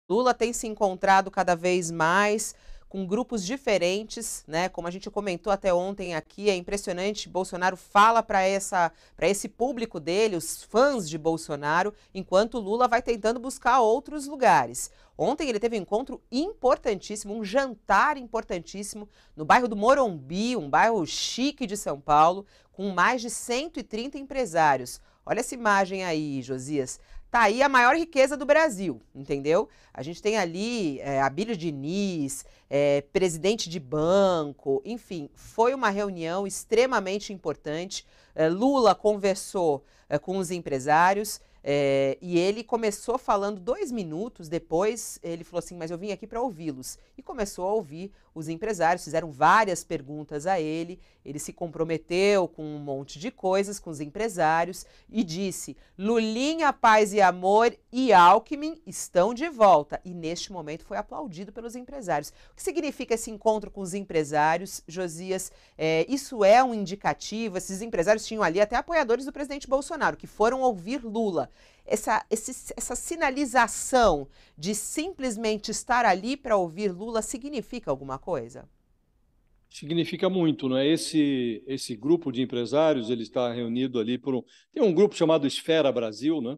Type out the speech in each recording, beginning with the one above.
Lula tem se encontrado cada vez mais com grupos diferentes, né? Como a gente comentou até ontem aqui, é impressionante. Bolsonaro fala para esse público dele, os fãs de Bolsonaro, enquanto Lula vai tentando buscar outros lugares. Ontem ele teve um encontro importantíssimo, um jantar importantíssimo no bairro do Morumbi, um bairro chique de São Paulo, com mais de 130 empresários. Olha essa imagem aí, Josias. Tá aí a maior riqueza do Brasil, entendeu? A gente tem ali Abílio Diniz, presidente de banco, enfim, foi uma reunião extremamente importante. Lula conversou com os empresários e ele começou falando 2 minutos depois, ele falou assim, mas eu vim aqui para ouvi-los. E começou a ouvir os empresários, fizeram várias perguntas a ele se comprometeu com um monte de coisas com os empresários e disse, Lulinha, Paz e Amor e Alckmin estão de volta. E neste momento foi aplaudido pelos empresários. O que significa esse encontro com os empresários, Josias? Isso é um indicativo, esses empresários tinham ali até apoiadores do presidente Bolsonaro, que foram ouvir Lula. Essa sinalização de simplesmente estar ali para ouvir Lula significa alguma coisa? Significa muito, não é? Esse grupo de empresários, ele está reunido ali tem um grupo chamado Esfera Brasil, né?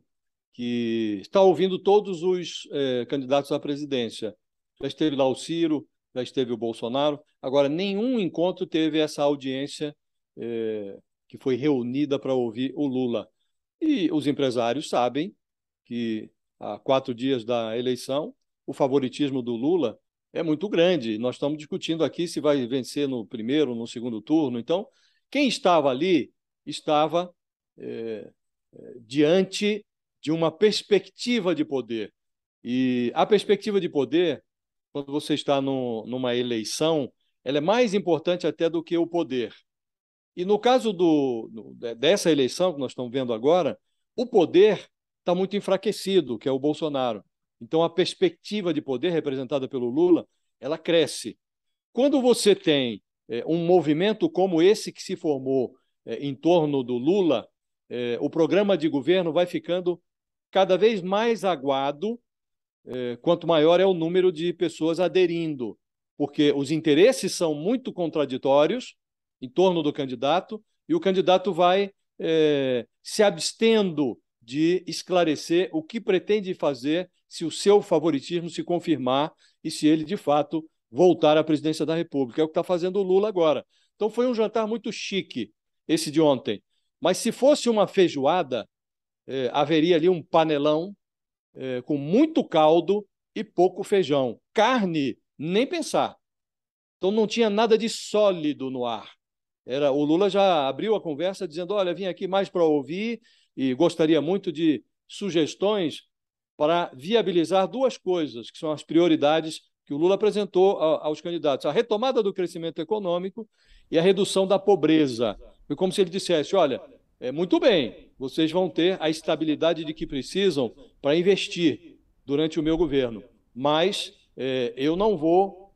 Que está ouvindo todos os candidatos à presidência. Já esteve lá o Ciro, já esteve o Bolsonaro. Agora, nenhum encontro teve essa audiência que foi reunida para ouvir o Lula. E os empresários sabem que há 4 dias da eleição, o favoritismo do Lula é muito grande. Nós estamos discutindo aqui se vai vencer no primeiro ou no segundo turno. Então, quem estava ali estava diante de uma perspectiva de poder. E a perspectiva de poder, quando você está numa eleição, ela é mais importante até do que o poder. E no caso dessa eleição que nós estamos vendo agora, o poder está muito enfraquecido, que é o Bolsonaro. Então, a perspectiva de poder representada pelo Lula, ela cresce. Quando você tem um movimento como esse que se formou em torno do Lula, o programa de governo vai ficando cada vez mais aguado, quanto maior é o número de pessoas aderindo, porque os interesses são muito contraditórios em torno do candidato e o candidato vai se abstendo de esclarecer o que pretende fazer se o seu favoritismo se confirmar e se ele, de fato, voltar à presidência da República. É o que está fazendo o Lula agora. Então, foi um jantar muito chique, esse de ontem. Mas se fosse uma feijoada, haveria ali um panelão com muito caldo e pouco feijão. Carne, nem pensar. Então, não tinha nada de sólido no ar. O Lula já abriu a conversa dizendo, olha, vim aqui mais para ouvir e gostaria muito de sugestões para viabilizar 2 coisas, que são as prioridades que o Lula apresentou aos candidatos. A retomada do crescimento econômico e a redução da pobreza. Foi como se ele dissesse, olha, muito bem, vocês vão ter a estabilidade de que precisam para investir durante o meu governo, mas eu não vou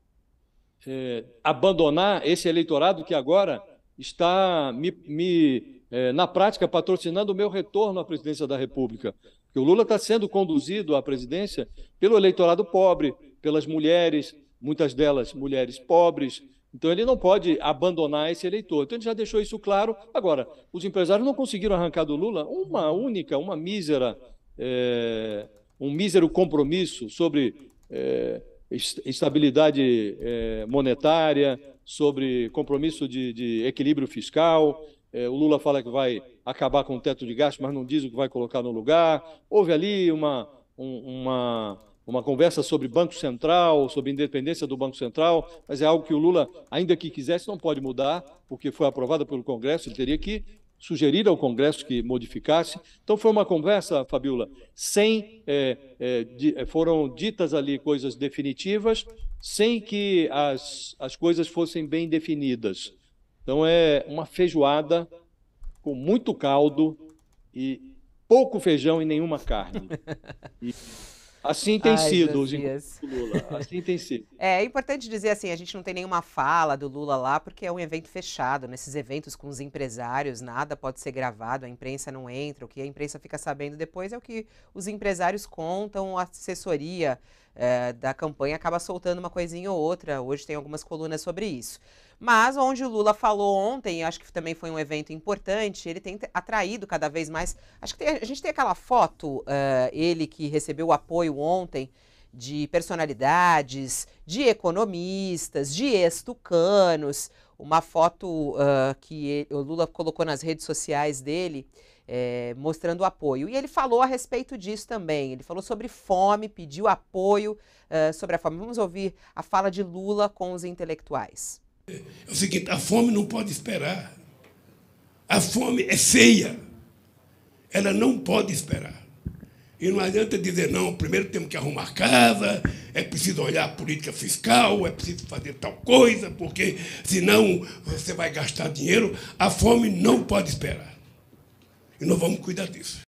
abandonar esse eleitorado que agora está na prática, patrocinando o meu retorno à presidência da República. Porque o Lula está sendo conduzido à presidência pelo eleitorado pobre, pelas mulheres, muitas delas mulheres pobres. Então, ele não pode abandonar esse eleitor. Então, ele já deixou isso claro. Agora, os empresários não conseguiram arrancar do Lula um mísero compromisso sobre estabilidade monetária, sobre compromisso de equilíbrio fiscal. O Lula fala que vai acabar com o teto de gastos, mas não diz o que vai colocar no lugar. Houve ali uma conversa sobre Banco Central, sobre a independência do Banco Central, mas é algo que o Lula, ainda que quisesse, não pode mudar, porque foi aprovada pelo Congresso, ele teria que sugerir ao Congresso que modificasse. Então, foi uma conversa, Fabiola, foram ditas ali coisas definitivas, sem que as coisas fossem bem definidas. Então, é uma feijoada com muito caldo e pouco feijão e nenhuma carne. E assim tem Ai, sido os encontros Josias. do Lula, assim tem sido. É importante dizer assim, a gente não tem nenhuma fala do Lula lá, porque é um evento fechado. Nesses eventos com os empresários, nada pode ser gravado, a imprensa não entra. O que a imprensa fica sabendo depois é o que os empresários contam, a assessoria da campanha acaba soltando uma coisinha ou outra. Hoje tem algumas colunas sobre isso. Mas onde o Lula falou ontem, acho que também foi um evento importante, ele tem atraído cada vez mais. Acho que a gente tem aquela foto, ele que recebeu o apoio ontem de personalidades, de economistas, de ex-tucanos, uma foto que o Lula colocou nas redes sociais dele, mostrando o apoio. E ele falou a respeito disso também. Ele falou sobre fome, pediu apoio sobre a fome. Vamos ouvir a fala de Lula com os intelectuais. É o seguinte, a fome não pode esperar. A fome é feia. Ela não pode esperar. E não adianta dizer, não, primeiro temos que arrumar casa, é preciso olhar a política fiscal, é preciso fazer tal coisa, porque senão você vai gastar dinheiro. A fome não pode esperar. E nós vamos cuidar disso.